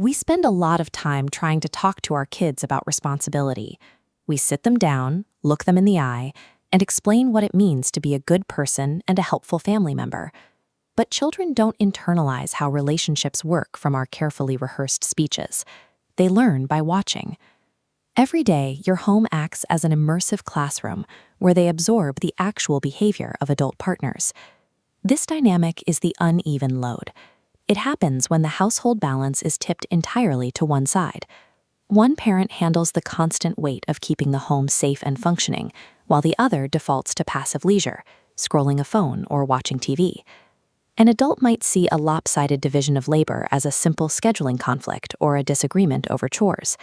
We spend a lot of time trying to talk to our kids about responsibility. We sit them down, look them in the eye, and explain what it means to be a good person and a helpful family member. But children don't internalize how relationships work from our carefully rehearsed speeches. They learn by watching. Every day, your home acts as an immersive classroom where they absorb the actual behavior of adult partners. This dynamic is the uneven load. It happens when the household balance is tipped entirely to one side. One parent handles the constant weight of keeping the home safe and functioning, while the other defaults to passive leisure, scrolling a phone or watching TV. An adult might see a lopsided division of labor as a simple scheduling conflict or a disagreement over chores,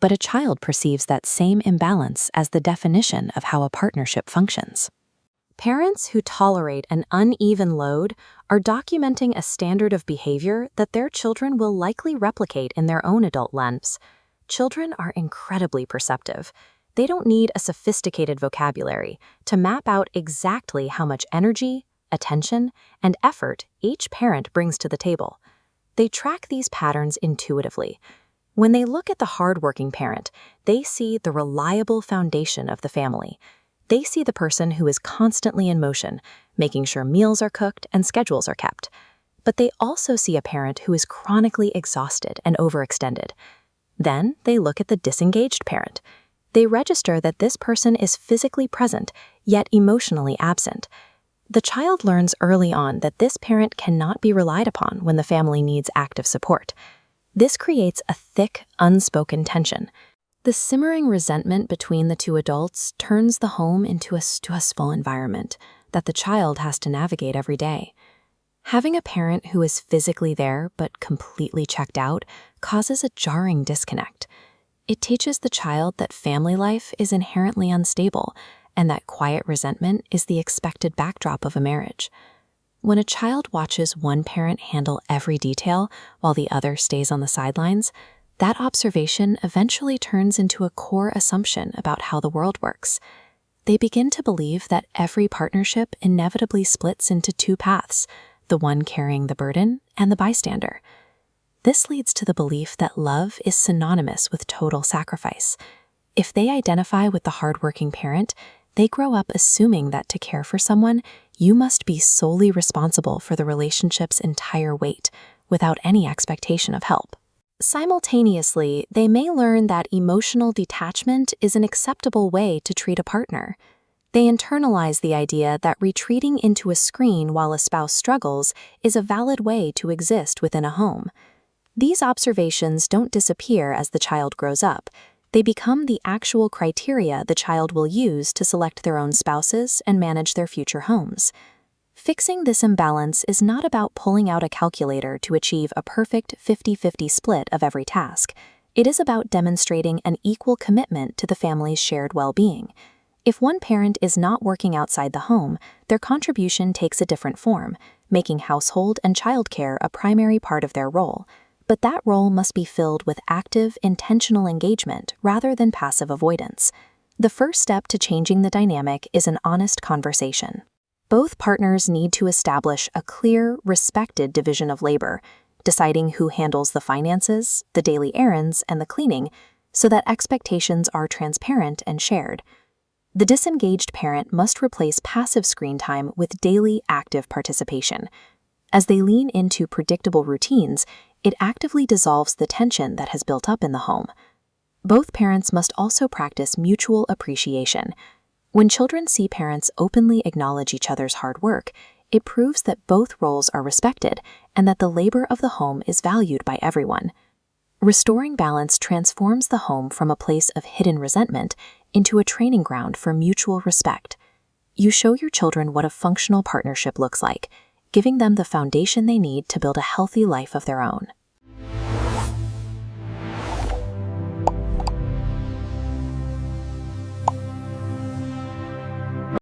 but a child perceives that same imbalance as the definition of how a partnership functions. Parents who tolerate an uneven load are documenting a standard of behavior that their children will likely replicate in their own adult lives. Children are incredibly perceptive. They don't need a sophisticated vocabulary to map out exactly how much energy, attention, and effort each parent brings to the table. They track these patterns intuitively. When they look at the hardworking parent, they see the reliable foundation of the family. They see the person who is constantly in motion, making sure meals are cooked and schedules are kept. But they also see a parent who is chronically exhausted and overextended. Then they look at the disengaged parent. They register that this person is physically present, yet emotionally absent. The child learns early on that this parent cannot be relied upon when the family needs active support. This creates a thick, unspoken tension. The simmering resentment between the two adults turns the home into a stressful environment that the child has to navigate every day. Having a parent who is physically there but completely checked out causes a jarring disconnect. It teaches the child that family life is inherently unstable and that quiet resentment is the expected backdrop of a marriage. When a child watches one parent handle every detail while the other stays on the sidelines, that observation eventually turns into a core assumption about how the world works. They begin to believe that every partnership inevitably splits into two paths, the one carrying the burden and the bystander. This leads to the belief that love is synonymous with total sacrifice. If they identify with the hardworking parent, they grow up assuming that to care for someone, you must be solely responsible for the relationship's entire weight, without any expectation of help. Simultaneously, they may learn that emotional detachment is an acceptable way to treat a partner. They internalize the idea that retreating into a screen while a spouse struggles is a valid way to exist within a home. These observations don't disappear as the child grows up. They become the actual criteria the child will use to select their own spouses and manage their future homes. Fixing this imbalance is not about pulling out a calculator to achieve a perfect 50-50 split of every task. It is about demonstrating an equal commitment to the family's shared well-being. If one parent is not working outside the home, their contribution takes a different form, making household and childcare a primary part of their role. But that role must be filled with active, intentional engagement rather than passive avoidance. The first step to changing the dynamic is an honest conversation. Both partners need to establish a clear, respected division of labor, deciding who handles the finances, the daily errands, and the cleaning, so that expectations are transparent and shared. The disengaged parent must replace passive screen time with daily, active participation. As they lean into predictable routines, it actively dissolves the tension that has built up in the home. Both parents must also practice mutual appreciation. When children see parents openly acknowledge each other's hard work, it proves that both roles are respected and that the labor of the home is valued by everyone. Restoring balance transforms the home from a place of hidden resentment into a training ground for mutual respect. You show your children what a functional partnership looks like, giving them the foundation they need to build a healthy life of their own.